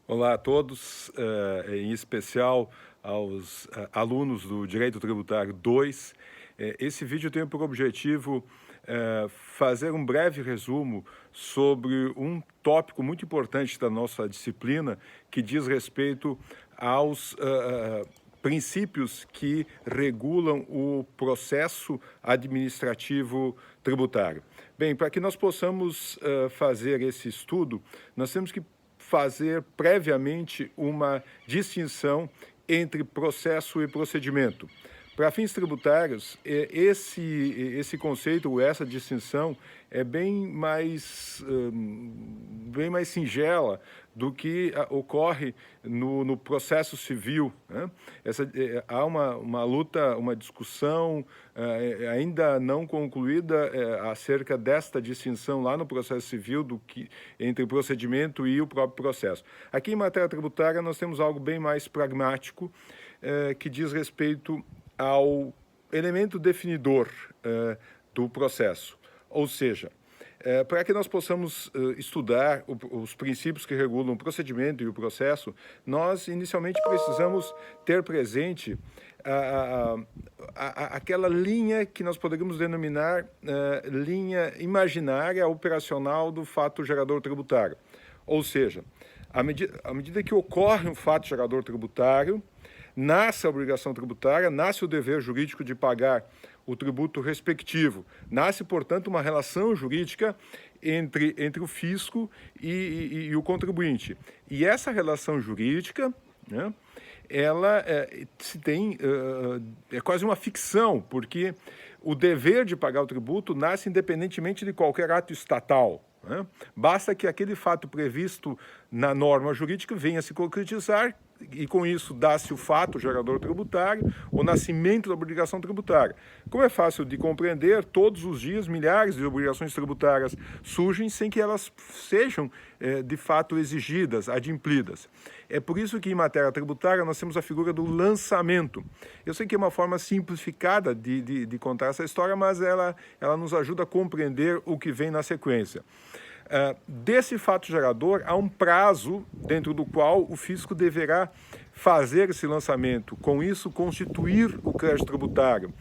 Olá a todos, em especial aos alunos do Direito Tributário 2. Esse vídeo tem por objetivo fazer um breve resumo sobre um tópico muito importante da nossa disciplina, que diz respeito aos princípios que regulam o processo administrativo tributário. Bem, para que nós possamos fazer esse estudo, nós temos que fazer previamente uma distinção entre processo e procedimento. Para fins tributários, esse conceito ou essa distinção é bem mais singela do que ocorre no processo civil, né? Há uma luta, uma discussão ainda não concluída acerca desta distinção lá no processo civil entre o procedimento e o próprio processo. Aqui em matéria tributária nós temos algo bem mais pragmático que diz respeito ao elemento definidor do processo, ou seja, para que nós possamos estudar os princípios que regulam o procedimento e o processo, nós inicialmente precisamos ter presente aquela linha que nós poderíamos denominar linha imaginária operacional do fato gerador tributário. Ou seja, à medida que ocorre um fato gerador tributário, nasce a obrigação tributária, nasce o dever jurídico de pagar o tributo respectivo. Nasce, portanto, uma relação jurídica entre o fisco e o contribuinte. E essa relação jurídica, né, ela é quase uma ficção, porque o dever de pagar o tributo nasce independentemente de qualquer ato estatal, né? Basta que aquele fato previsto na norma jurídica venha se concretizar e, com isso, dá-se o fato gerador tributário, o nascimento da obrigação tributária. Como é fácil de compreender, todos os dias milhares de obrigações tributárias surgem sem que elas sejam, de fato, exigidas, adimplidas. É por isso que, em matéria tributária, nós temos a figura do lançamento. Eu sei que é uma forma simplificada de contar essa história, mas ela nos ajuda a compreender o que vem na sequência. Desse fato gerador, há um prazo dentro do qual o fisco deverá fazer esse lançamento, com isso constituir o crédito tributário,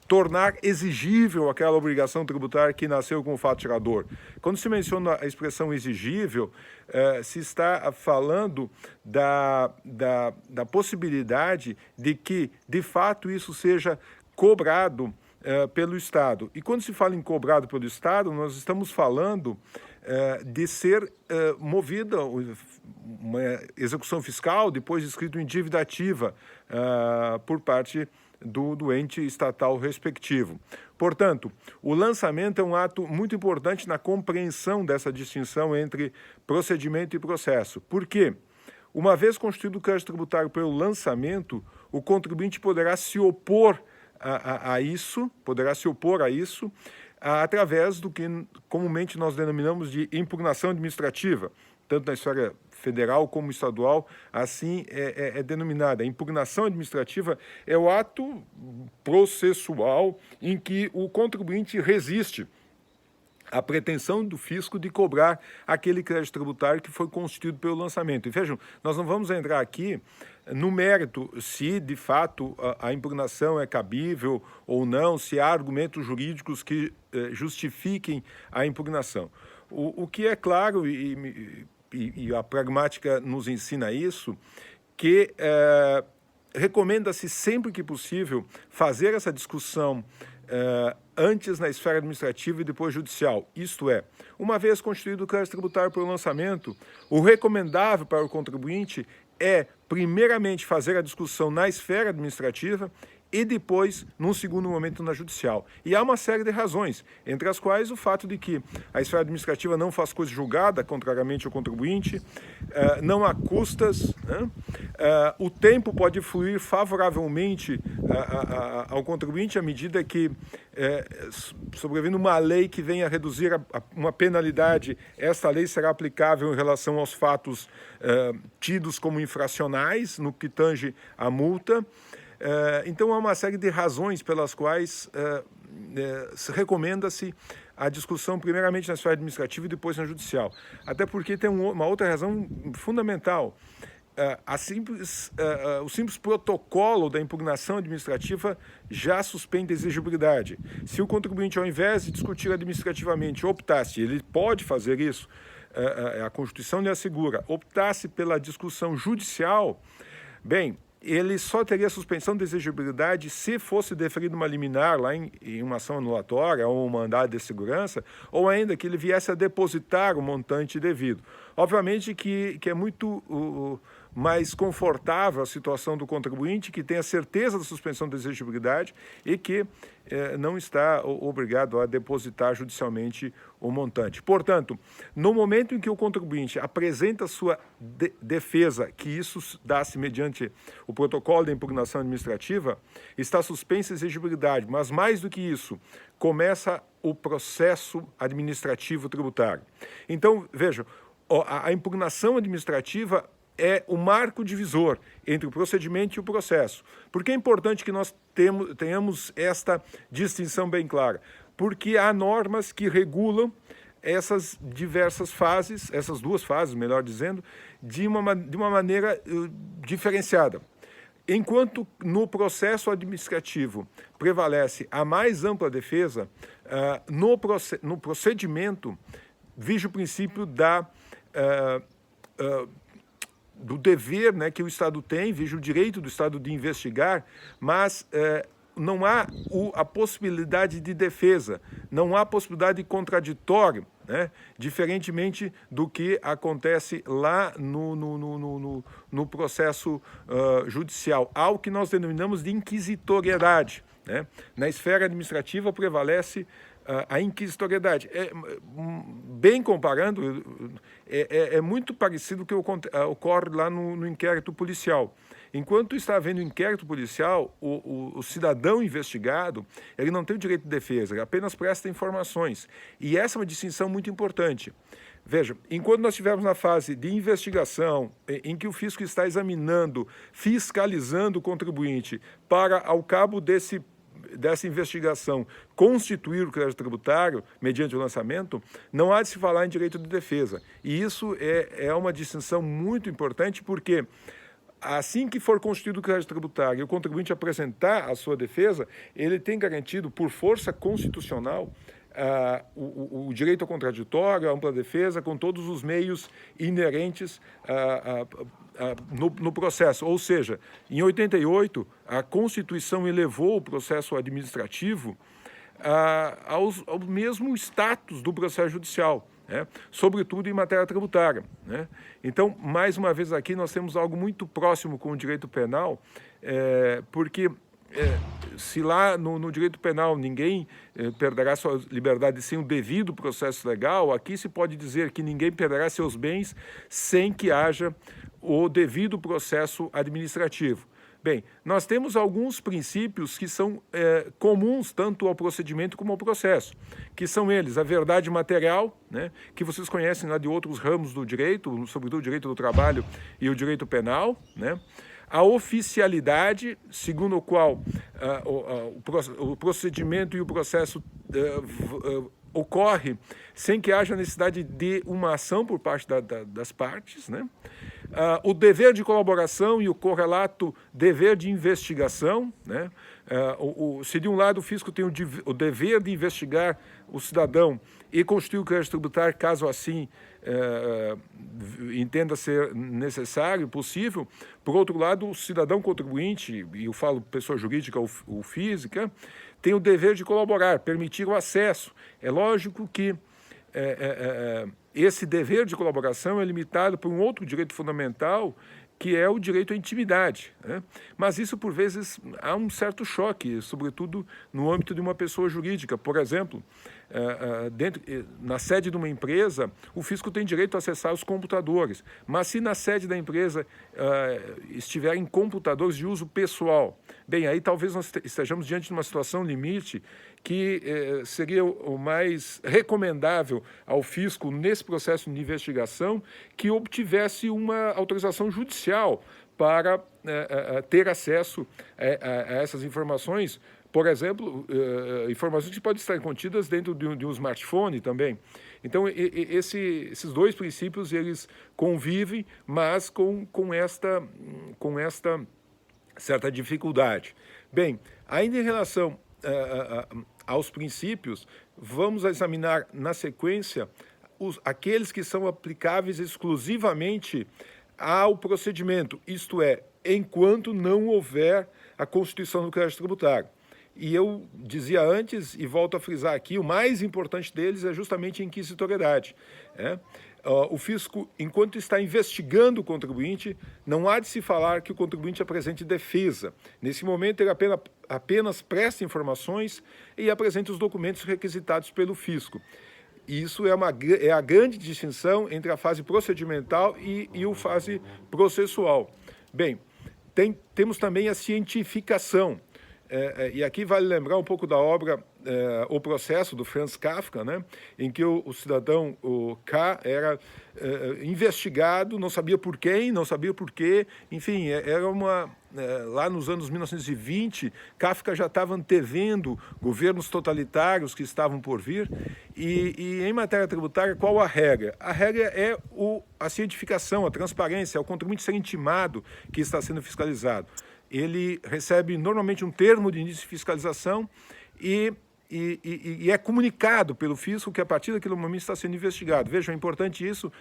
tornar exigível aquela obrigação tributária que nasceu com o fato gerador. Quando se menciona a expressão exigível, se está falando da possibilidade de que, de fato, isso seja cobrado pelo Estado. E quando se fala em cobrado pelo Estado, nós estamos falando de ser movida uma execução fiscal, depois escrito em dívida ativa por parte do ente estatal respectivo. Portanto, o lançamento é um ato muito importante na compreensão dessa distinção entre procedimento e processo. Por quê? Uma vez constituído o crédito tributário pelo lançamento, o contribuinte poderá se opor a isso, através do que comumente nós denominamos de impugnação administrativa, tanto na esfera federal como estadual, assim é denominada. A impugnação administrativa é o ato processual em que o contribuinte resiste a pretensão do fisco de cobrar aquele crédito tributário que foi constituído pelo lançamento. E vejam, nós não vamos entrar aqui no mérito se, de fato, a impugnação é cabível ou não, se há argumentos jurídicos que justifiquem a impugnação. O que é claro, e a pragmática nos ensina isso, que recomenda-se sempre que possível fazer essa discussão antes na esfera administrativa e depois judicial. Isto é, uma vez constituído o crédito tributário pelo lançamento, o recomendável para o contribuinte é, primeiramente, fazer a discussão na esfera administrativa e depois, num segundo momento, na judicial. E há uma série de razões, entre as quais o fato de que a esfera administrativa não faz coisa julgada, contrariamente ao contribuinte, não há custas, né? O tempo pode fluir favoravelmente ao contribuinte à medida que, sobrevindo uma lei que venha a reduzir uma penalidade, essa lei será aplicável em relação aos fatos tidos como infracionais, no que tange à multa. Então, há uma série de razões pelas quais recomenda-se a discussão primeiramente na esfera administrativa e depois na judicial. Até porque tem uma outra razão fundamental. O simples protocolo da impugnação administrativa já suspende a exigibilidade. Se o contribuinte, ao invés de discutir administrativamente, optasse, ele pode fazer isso, a Constituição lhe assegura, optasse pela discussão judicial, bem, ele só teria suspensão de exigibilidade se fosse deferida uma liminar lá em uma ação anulatória ou um mandado de segurança, ou ainda que ele viesse a depositar o montante devido. Obviamente que é muito mais confortável a situação do contribuinte, que tem a certeza da suspensão da exigibilidade e que não está obrigado a depositar judicialmente o montante. Portanto, no momento em que o contribuinte apresenta sua defesa, que isso dá-se mediante o protocolo da impugnação administrativa, está suspensa a exigibilidade, mas mais do que isso, começa o processo administrativo tributário. Então, veja, a impugnação administrativa é o marco divisor entre o procedimento e o processo. Por que é importante que nós tenhamos esta distinção bem clara? Porque há normas que regulam essas diversas fases, essas duas fases, melhor dizendo, de uma maneira diferenciada. Enquanto no processo administrativo prevalece a mais ampla defesa, no procedimento vige o princípio do dever, né, que o Estado tem, vige o direito do Estado de investigar, mas não há a possibilidade de defesa, não há possibilidade de contraditório, né, diferentemente do que acontece lá no processo judicial. Há o que nós denominamos de inquisitoriedade, né? Na esfera administrativa prevalece a inquisitoriedade. Bem comparando, é muito parecido com o que ocorre lá no inquérito policial. Enquanto está havendo inquérito policial, o cidadão investigado, ele não tem o direito de defesa, ele apenas presta informações. E essa é uma distinção muito importante. Veja, enquanto nós estivermos na fase de investigação, em que o fisco está examinando, fiscalizando o contribuinte para, ao cabo dessa investigação, constituir o crédito tributário mediante o lançamento, não há de se falar em direito de defesa. E isso é uma distinção muito importante, porque assim que for constituído o crédito tributário e o contribuinte apresentar a sua defesa, ele tem garantido, por força constitucional, o direito ao contraditório, à ampla defesa, com todos os meios inerentes no processo. Ou seja, em 88, a Constituição elevou o processo administrativo ao mesmo status do processo judicial, né? Sobretudo em matéria tributária, né? Então, mais uma vez aqui, nós temos algo muito próximo com o direito penal, porque se lá no direito penal ninguém perderá sua liberdade sem o devido processo legal, aqui se pode dizer que ninguém perderá seus bens sem que haja o devido processo administrativo. Bem, nós temos alguns princípios que são comuns tanto ao procedimento como ao processo, que são eles: a verdade material, né, que vocês conhecem lá de outros ramos do direito, sobretudo o direito do trabalho e o direito penal, né? A oficialidade, segundo o qual o procedimento e o processo ocorre sem que haja necessidade de uma ação por parte das partes, né? O dever de colaboração e o correlato dever de investigação, né? Se de um lado o fisco tem o dever de investigar o cidadão e constituir o crédito tributário, caso assim entenda ser necessário, possível, por outro lado, o cidadão contribuinte, e eu falo pessoa jurídica ou física, tem o dever de colaborar, permitir o acesso. É lógico que esse dever de colaboração é limitado por um outro direito fundamental, que é o direito à intimidade, né? Mas isso, por vezes, há um certo choque, sobretudo no âmbito de uma pessoa jurídica. Por exemplo, na sede de uma empresa, o fisco tem direito a acessar os computadores, mas se na sede da empresa estiverem computadores de uso pessoal, bem, aí talvez nós estejamos diante de uma situação limite que seria o mais recomendável ao fisco, nesse processo de investigação, que obtivesse uma autorização judicial para ter acesso a essas informações, Por exemplo, informações que podem estar contidas dentro de um smartphone também. Então, esses dois princípios, eles convivem, mas com esta certa dificuldade. Bem, ainda em relação aos princípios, vamos examinar na sequência aqueles que são aplicáveis exclusivamente ao procedimento, isto é, enquanto não houver a constituição do crédito tributário. E eu dizia antes, e volto a frisar aqui, o mais importante deles é justamente a inquisitoriedade. O fisco, enquanto está investigando o contribuinte, não há de se falar que o contribuinte apresente defesa. Nesse momento, ele apenas presta informações e apresenta os documentos requisitados pelo fisco. E isso é a grande distinção entre a fase procedimental e a fase processual. Bem, temos também a cientificação. E aqui vale lembrar um pouco da obra O Processo, do Franz Kafka, né, em que o cidadão, o K, era investigado, não sabia por quem, não sabia por quê, enfim, era lá nos anos 1920, Kafka já estava antevendo governos totalitários que estavam por vir, e em matéria tributária, qual a regra? A regra é a cientificação, a transparência, é o contribuinte ser intimado que está sendo fiscalizado. Ele recebe normalmente um termo de início de fiscalização e é comunicado pelo fisco que a partir daquele momento está sendo investigado. Vejam, é importante isso,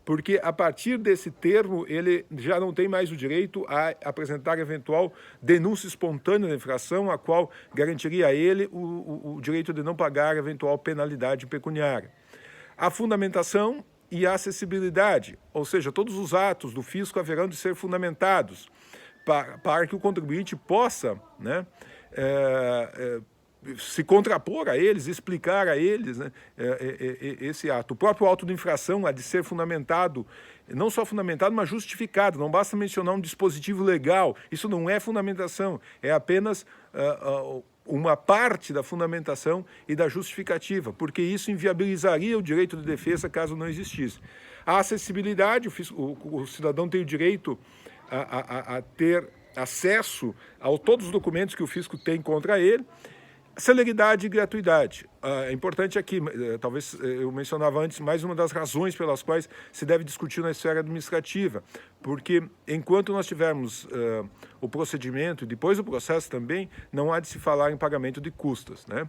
porque a partir desse termo ele já não tem mais o direito a apresentar eventual denúncia espontânea da infração, a qual garantiria a ele o direito de não pagar eventual penalidade pecuniária. A fundamentação e a acessibilidade, ou seja, todos os atos do fisco haverão de ser fundamentados, para que o contribuinte possa, né, se contrapor a eles, explicar a eles, né, esse ato. O próprio auto de infração há de ser fundamentado, não só fundamentado, mas justificado. Não basta mencionar um dispositivo legal, isso não é fundamentação, é apenas uma parte da fundamentação e da justificativa, porque isso inviabilizaria o direito de defesa caso não existisse. A acessibilidade, o cidadão tem o direito a ter acesso a todos os documentos que o fisco tem contra ele. Celeridade e gratuidade. É importante aqui, talvez eu mencionava antes, mais uma das razões pelas quais se deve discutir na esfera administrativa, porque enquanto nós tivermos o procedimento e depois o processo também, não há de se falar em pagamento de custas, né?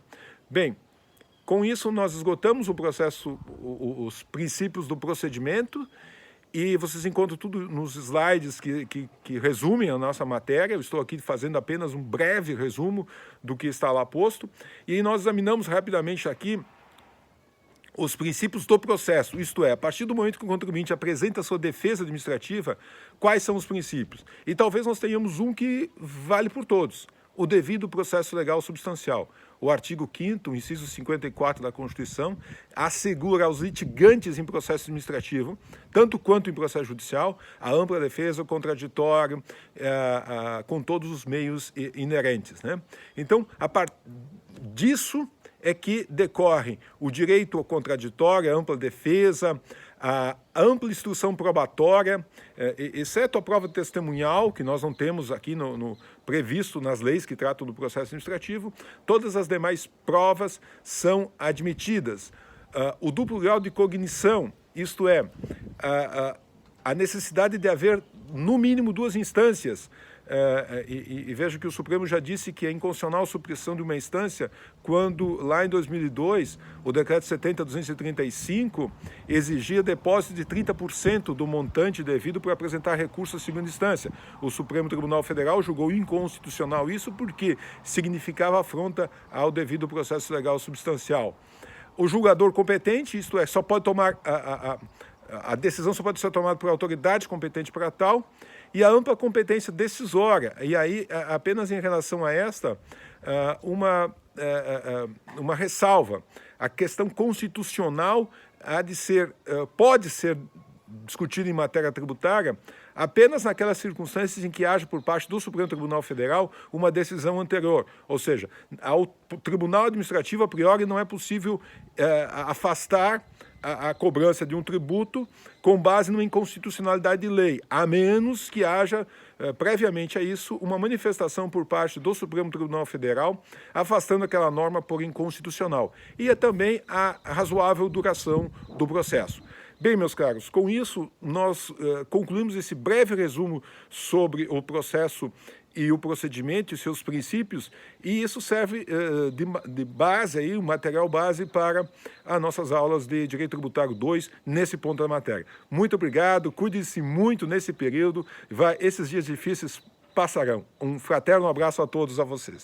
Bem, com isso nós esgotamos o processo, os princípios do procedimento, e vocês encontram tudo nos slides que resumem a nossa matéria. Eu estou aqui fazendo apenas um breve resumo do que está lá posto. E nós examinamos rapidamente aqui os princípios do processo, isto é, a partir do momento que o contribuinte apresenta a sua defesa administrativa, quais são os princípios? E talvez nós tenhamos um que vale por todos, o devido processo legal substancial. O artigo 5º, inciso 54 da Constituição, assegura aos litigantes em processo administrativo, tanto quanto em processo judicial, a ampla defesa, o contraditório, com todos os meios inerentes, né? Então, a partir disso é que decorre o direito ao contraditório, a ampla defesa, a ampla instrução probatória, exceto a prova testemunhal, que nós não temos aqui previsto nas leis que tratam do processo administrativo, todas as demais provas são admitidas. O duplo grau de cognição, isto é, a necessidade de haver, no mínimo, duas instâncias. E vejo que o Supremo já disse que é inconstitucional a supressão de uma instância quando, lá em 2002, o decreto 70.235 exigia depósito de 30% do montante devido para apresentar recurso à segunda instância. O Supremo Tribunal Federal julgou inconstitucional isso porque significava afronta ao devido processo legal substancial. O julgador competente, isto é, só pode tomar a decisão só pode ser tomada por autoridade competente para tal, e a ampla competência decisória. E aí, apenas em relação a esta, uma ressalva. A questão constitucional pode ser discutido em matéria tributária apenas naquelas circunstâncias em que haja por parte do Supremo Tribunal Federal uma decisão anterior. Ou seja, ao Tribunal Administrativo, a priori, não é possível afastar a cobrança de um tributo com base numa inconstitucionalidade de lei, a menos que haja, previamente a isso, uma manifestação por parte do Supremo Tribunal Federal afastando aquela norma por inconstitucional. E também a razoável duração do processo. Bem, meus caros, com isso nós concluímos esse breve resumo sobre o processo e o procedimento e seus princípios, e isso serve de base, aí, um material base para as nossas aulas de Direito Tributário 2, nesse ponto da matéria. Muito obrigado, cuide-se muito nesse período, esses dias difíceis passarão. Um fraterno abraço a todos, a vocês.